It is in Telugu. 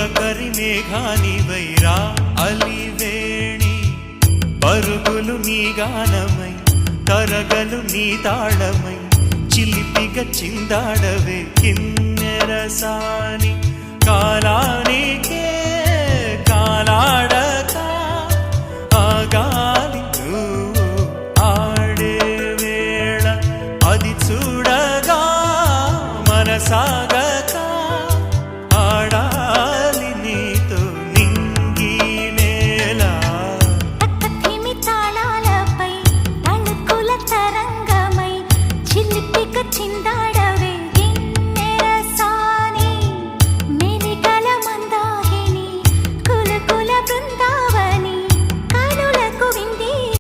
తొలకరి మేఘానివైరా అలివేణి పరుగులు నీ గానమై తరగలు నీ తాళమై చిలిపిగ చిందాడవే కిన్నెరసాని